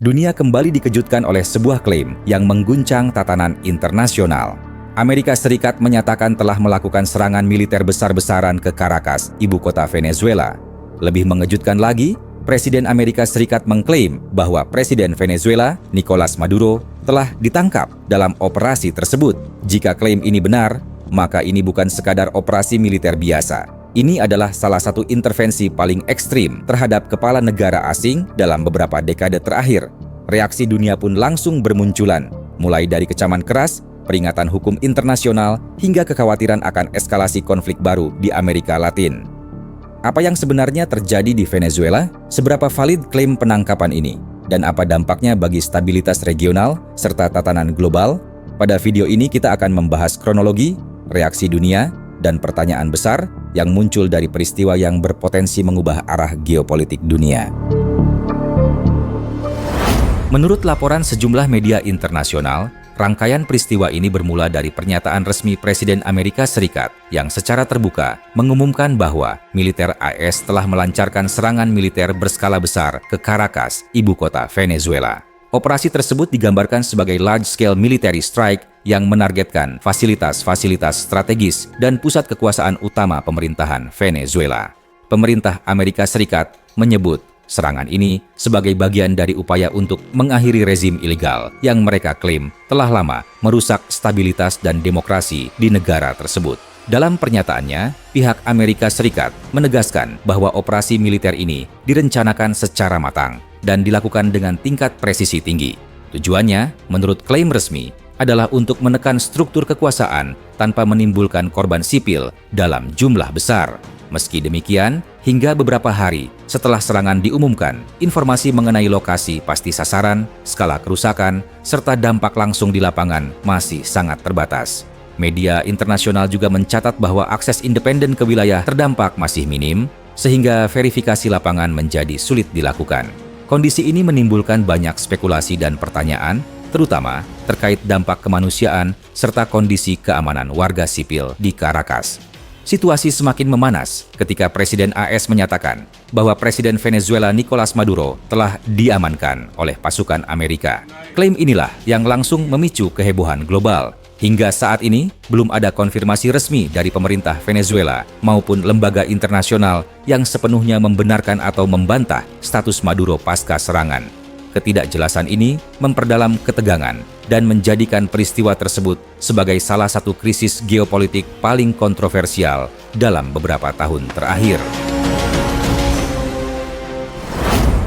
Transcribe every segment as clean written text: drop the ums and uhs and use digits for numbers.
dunia kembali dikejutkan oleh sebuah klaim yang mengguncang tatanan internasional. Amerika Serikat menyatakan telah melakukan serangan militer besar-besaran ke Caracas, ibu kota Venezuela. Lebih mengejutkan lagi, Presiden Amerika Serikat mengklaim bahwa Presiden Venezuela, Nicolas Maduro, telah ditangkap dalam operasi tersebut. Jika klaim ini benar, maka ini bukan sekadar operasi militer biasa. Ini adalah salah satu intervensi paling ekstrim terhadap kepala negara asing dalam beberapa dekade terakhir. Reaksi dunia pun langsung bermunculan, mulai dari kecaman keras, peringatan hukum internasional, hingga kekhawatiran akan eskalasi konflik baru di Amerika Latin. Apa yang sebenarnya terjadi di Venezuela? Seberapa valid klaim penangkapan ini? Dan apa dampaknya bagi stabilitas regional serta tatanan global? Pada video ini kita akan membahas kronologi, reaksi dunia, dan pertanyaan besar yang muncul dari peristiwa yang berpotensi mengubah arah geopolitik dunia. Menurut laporan sejumlah media internasional, rangkaian peristiwa ini bermula dari pernyataan resmi Presiden Amerika Serikat yang secara terbuka mengumumkan bahwa militer AS telah melancarkan serangan militer berskala besar ke Caracas, ibu kota Venezuela. Operasi tersebut digambarkan sebagai large-scale military strike yang menargetkan fasilitas-fasilitas strategis dan pusat kekuasaan utama pemerintahan Venezuela. Pemerintah Amerika Serikat menyebut serangan ini sebagai bagian dari upaya untuk mengakhiri rezim ilegal yang mereka klaim telah lama merusak stabilitas dan demokrasi di negara tersebut. Dalam pernyataannya, pihak Amerika Serikat menegaskan bahwa operasi militer ini direncanakan secara matang dan dilakukan dengan tingkat presisi tinggi. Tujuannya, menurut klaim resmi, adalah untuk menekan struktur kekuasaan tanpa menimbulkan korban sipil dalam jumlah besar. Meski demikian, hingga beberapa hari setelah serangan diumumkan, informasi mengenai lokasi pasti sasaran, skala kerusakan, serta dampak langsung di lapangan masih sangat terbatas. Media internasional juga mencatat bahwa akses independen ke wilayah terdampak masih minim, sehingga verifikasi lapangan menjadi sulit dilakukan. Kondisi ini menimbulkan banyak spekulasi dan pertanyaan, terutama terkait dampak kemanusiaan serta kondisi keamanan warga sipil di Caracas. Situasi semakin memanas ketika Presiden AS menyatakan bahwa Presiden Venezuela Nicolas Maduro telah diamankan oleh pasukan Amerika. Klaim inilah yang langsung memicu kehebohan global. Hingga saat ini, belum ada konfirmasi resmi dari pemerintah Venezuela maupun lembaga internasional yang sepenuhnya membenarkan atau membantah status Maduro pasca serangan. Ketidakjelasan ini memperdalam ketegangan dan menjadikan peristiwa tersebut sebagai salah satu krisis geopolitik paling kontroversial dalam beberapa tahun terakhir.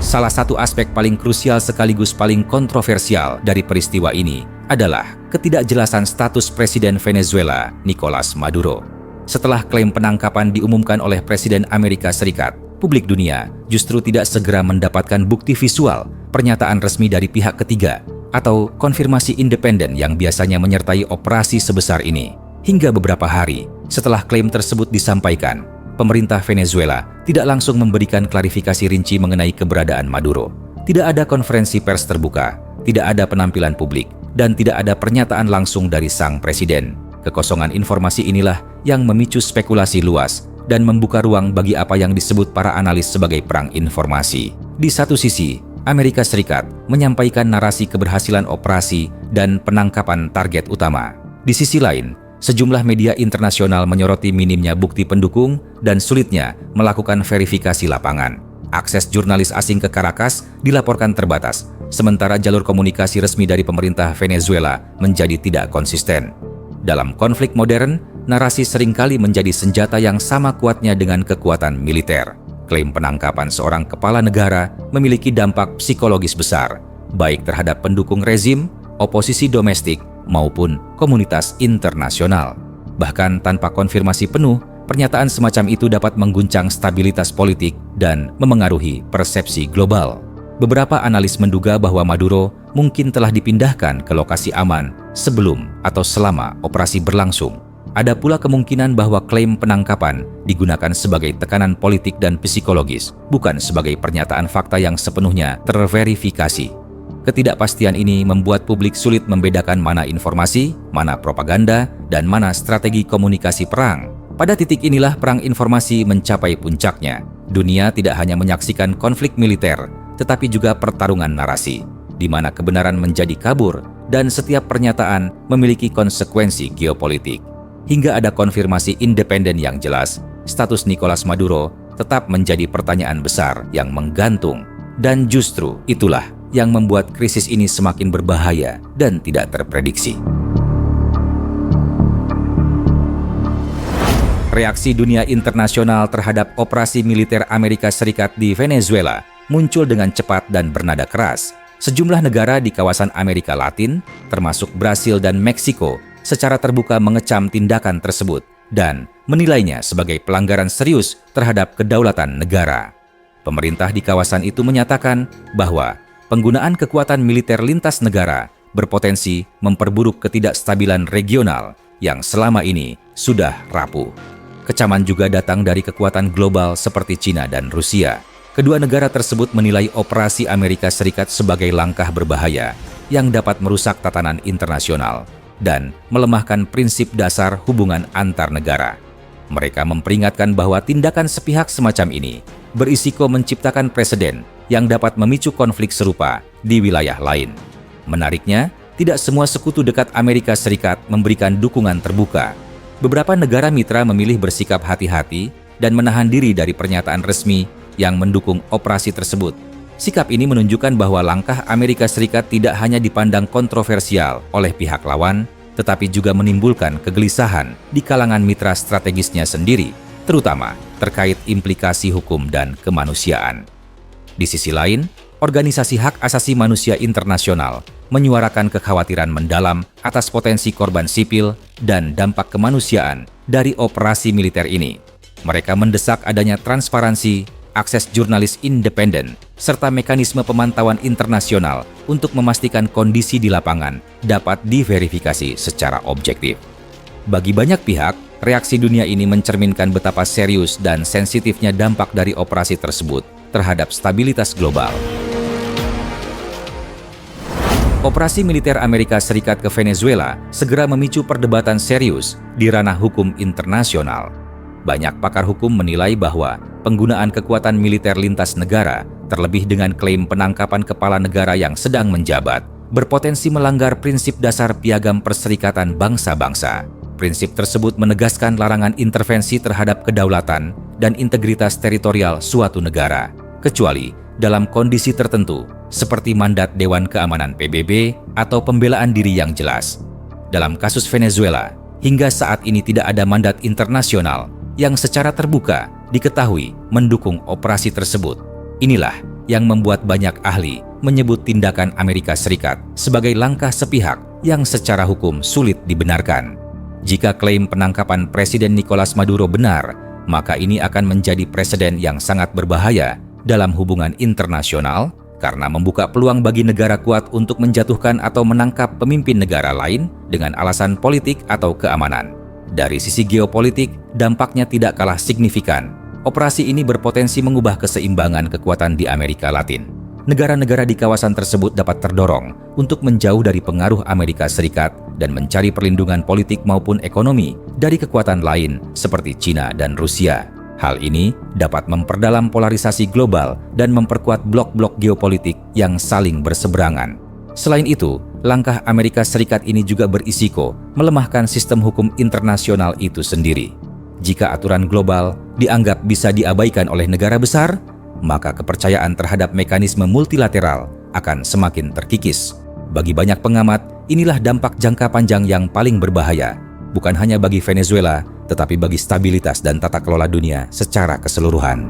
Salah satu aspek paling krusial sekaligus paling kontroversial dari peristiwa ini adalah ketidakjelasan status Presiden Venezuela, Nicolas Maduro. Setelah klaim penangkapan diumumkan oleh Presiden Amerika Serikat, publik dunia justru tidak segera mendapatkan bukti visual, pernyataan resmi dari pihak ketiga, atau konfirmasi independen yang biasanya menyertai operasi sebesar ini. Hingga beberapa hari setelah klaim tersebut disampaikan, pemerintah Venezuela tidak langsung memberikan klarifikasi rinci mengenai keberadaan Maduro. Tidak ada konferensi pers terbuka, tidak ada penampilan publik, dan tidak ada pernyataan langsung dari sang presiden. Kekosongan informasi inilah yang memicu spekulasi luas dan membuka ruang bagi apa yang disebut para analis sebagai perang informasi. Di satu sisi, Amerika Serikat menyampaikan narasi keberhasilan operasi dan penangkapan target utama. Di sisi lain, sejumlah media internasional menyoroti minimnya bukti pendukung dan sulitnya melakukan verifikasi lapangan. Akses jurnalis asing ke Caracas dilaporkan terbatas, sementara jalur komunikasi resmi dari pemerintah Venezuela menjadi tidak konsisten. Dalam konflik modern, narasi seringkali menjadi senjata yang sama kuatnya dengan kekuatan militer. Klaim penangkapan seorang kepala negara memiliki dampak psikologis besar, baik terhadap pendukung rezim, oposisi domestik, maupun komunitas internasional. Bahkan tanpa konfirmasi penuh, pernyataan semacam itu dapat mengguncang stabilitas politik dan memengaruhi persepsi global. Beberapa analis menduga bahwa Maduro mungkin telah dipindahkan ke lokasi aman sebelum atau selama operasi berlangsung. Ada pula kemungkinan bahwa klaim penangkapan digunakan sebagai tekanan politik dan psikologis, bukan sebagai pernyataan fakta yang sepenuhnya terverifikasi. Ketidakpastian ini membuat publik sulit membedakan mana informasi, mana propaganda, dan mana strategi komunikasi perang. Pada titik inilah perang informasi mencapai puncaknya. Dunia tidak hanya menyaksikan konflik militer, tetapi juga pertarungan narasi. di mana kebenaran menjadi kabur dan setiap pernyataan memiliki konsekuensi geopolitik. Hingga ada konfirmasi independen yang jelas, status Nicolas Maduro tetap menjadi pertanyaan besar yang menggantung. Dan justru itulah yang membuat krisis ini semakin berbahaya dan tidak terprediksi. Reaksi dunia internasional terhadap operasi militer Amerika Serikat di Venezuela muncul dengan cepat dan bernada keras. Sejumlah negara di kawasan Amerika Latin, termasuk Brasil dan Meksiko, secara terbuka mengecam tindakan tersebut dan menilainya sebagai pelanggaran serius terhadap kedaulatan negara. Pemerintah di kawasan itu menyatakan bahwa penggunaan kekuatan militer lintas negara berpotensi memperburuk ketidakstabilan regional yang selama ini sudah rapuh. Kecaman juga datang dari kekuatan global seperti China dan Rusia. Kedua negara tersebut menilai operasi Amerika Serikat sebagai langkah berbahaya yang dapat merusak tatanan internasional dan melemahkan prinsip dasar hubungan antar negara. Mereka memperingatkan bahwa tindakan sepihak semacam ini berisiko menciptakan preseden yang dapat memicu konflik serupa di wilayah lain. Menariknya, tidak semua sekutu dekat Amerika Serikat memberikan dukungan terbuka. Beberapa negara mitra memilih bersikap hati-hati dan menahan diri dari pernyataan resmi yang mendukung operasi tersebut. Sikap ini menunjukkan bahwa langkah Amerika Serikat tidak hanya dipandang kontroversial oleh pihak lawan, tetapi juga menimbulkan kegelisahan di kalangan mitra strategisnya sendiri, terutama terkait implikasi hukum dan kemanusiaan. Di sisi lain, organisasi hak asasi manusia internasional menyuarakan kekhawatiran mendalam atas potensi korban sipil dan dampak kemanusiaan dari operasi militer ini. Mereka mendesak adanya transparansi, akses jurnalis independen, serta mekanisme pemantauan internasional untuk memastikan kondisi di lapangan dapat diverifikasi secara objektif. Bagi banyak pihak, reaksi dunia ini mencerminkan betapa serius dan sensitifnya dampak dari operasi tersebut terhadap stabilitas global. Operasi militer Amerika Serikat ke Venezuela segera memicu perdebatan serius di ranah hukum internasional. Banyak pakar hukum menilai bahwa penggunaan kekuatan militer lintas negara, terlebih dengan klaim penangkapan kepala negara yang sedang menjabat, berpotensi melanggar prinsip dasar Piagam Perserikatan Bangsa-Bangsa. Prinsip tersebut menegaskan larangan intervensi terhadap kedaulatan dan integritas teritorial suatu negara, kecuali dalam kondisi tertentu, seperti mandat Dewan Keamanan PBB atau pembelaan diri yang jelas. Dalam kasus Venezuela, hingga saat ini tidak ada mandat internasional yang secara terbuka diketahui mendukung operasi tersebut. Inilah yang membuat banyak ahli menyebut tindakan Amerika Serikat sebagai langkah sepihak yang secara hukum sulit dibenarkan. Jika klaim penangkapan Presiden Nicolas Maduro benar, maka ini akan menjadi preseden yang sangat berbahaya dalam hubungan internasional karena membuka peluang bagi negara kuat untuk menjatuhkan atau menangkap pemimpin negara lain dengan alasan politik atau keamanan. Dari sisi geopolitik, dampaknya tidak kalah signifikan. Operasi ini berpotensi mengubah keseimbangan kekuatan di Amerika Latin. Negara-negara di kawasan tersebut dapat terdorong untuk menjauh dari pengaruh Amerika Serikat dan mencari perlindungan politik maupun ekonomi dari kekuatan lain seperti China dan Rusia. Hal ini dapat memperdalam polarisasi global dan memperkuat blok-blok geopolitik yang saling berseberangan. Selain itu, langkah Amerika Serikat ini juga berisiko melemahkan sistem hukum internasional itu sendiri. Jika aturan global dianggap bisa diabaikan oleh negara besar, maka kepercayaan terhadap mekanisme multilateral akan semakin terkikis. Bagi banyak pengamat, inilah dampak jangka panjang yang paling berbahaya, bukan hanya bagi Venezuela, tetapi bagi stabilitas dan tata kelola dunia secara keseluruhan.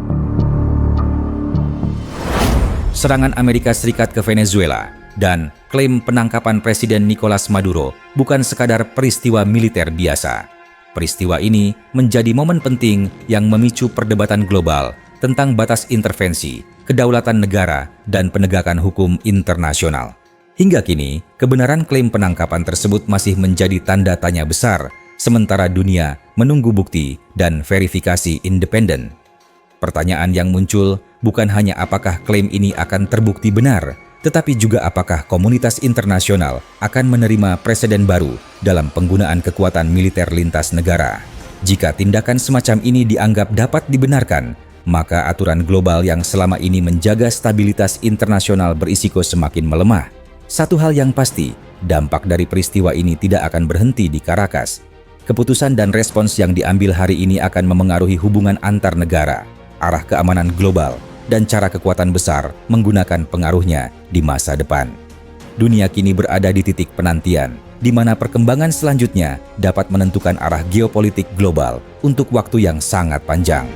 Serangan Amerika Serikat ke Venezuela dan klaim penangkapan Presiden Nicolas Maduro bukan sekadar peristiwa militer biasa. Peristiwa ini menjadi momen penting yang memicu perdebatan global tentang batas intervensi, kedaulatan negara, dan penegakan hukum internasional. Hingga kini, kebenaran klaim penangkapan tersebut masih menjadi tanda tanya besar, sementara dunia menunggu bukti dan verifikasi independen. Pertanyaan yang muncul bukan hanya apakah klaim ini akan terbukti benar, tetapi juga apakah komunitas internasional akan menerima presiden baru dalam penggunaan kekuatan militer lintas negara. Jika tindakan semacam ini dianggap dapat dibenarkan, maka aturan global yang selama ini menjaga stabilitas internasional berisiko semakin melemah. Satu hal yang pasti, dampak dari peristiwa ini tidak akan berhenti di Caracas. Keputusan dan respons yang diambil hari ini akan memengaruhi hubungan antar negara, arah keamanan global, dan cara kekuatan besar menggunakan pengaruhnya di masa depan. Dunia kini berada di titik penantian, di mana perkembangan selanjutnya dapat menentukan arah geopolitik global untuk waktu yang sangat panjang.